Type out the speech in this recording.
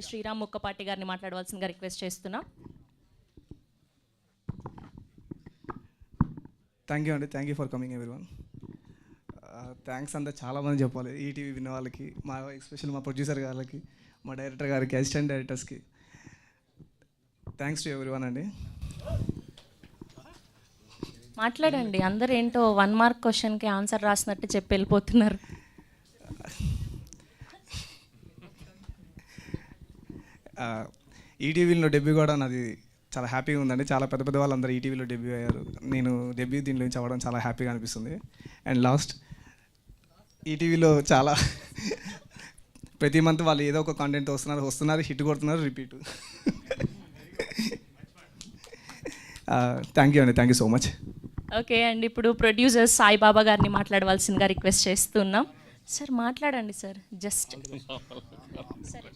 శ్రీరామ్ ముక్కపాటి గారిని మాట్లాడవలసిందిగా రిక్వెస్ట్ చేస్తున్నా. థ్యాంక్ యూ అండి, thank you for coming everyone. Thanks అంతా చాలామంది చెప్పాలి, ఈటీవీ విన్న వాళ్ళకి, మా ఎస్పెషల్ మా ప్రొడ్యూసర్ గారికి, మా డైరెక్టర్ గారికి, అసిస్టెంట్ డైరెక్టర్స్కి థ్యాంక్స్ టు ఎవ్రీవన్ అండి. మాట్లాడండి, అందరు ఏంటో 1 మార్క్ క్వశ్చన్కి ఆన్సర్ రాసినట్టు చెప్పి వెళ్ళిపోతున్నారు. ఈటీవీలో డెబ్యూ కూడా నాది చాలా హ్యాపీగా ఉందండి. చాలా పెద్ద పెద్ద వాళ్ళందరూ ఈటీవీలో డెబ్యూ అయ్యారు. నేను డెబ్యూ దీంట్లో నుంచి అవ్వడం చాలా హ్యాపీగా అనిపిస్తుంది. అండ్ లాస్ట్, ఈటీవీలో చాలా ప్రతి మంత్ వాళ్ళు ఏదో ఒక కాంటెంట్తో వస్తున్నారు, హిట్ కొడుతున్నారు, రిపీట్. థ్యాంక్ యూ అండి, thank you so much. Okay అండి, ఇప్పుడు ప్రొడ్యూసర్ సాయిబాబా గారిని మాట్లాడవలసిందిగా రిక్వెస్ట్ చేస్తున్నాం. సార్ మాట్లాడండి సార్, జస్ట్ సరే.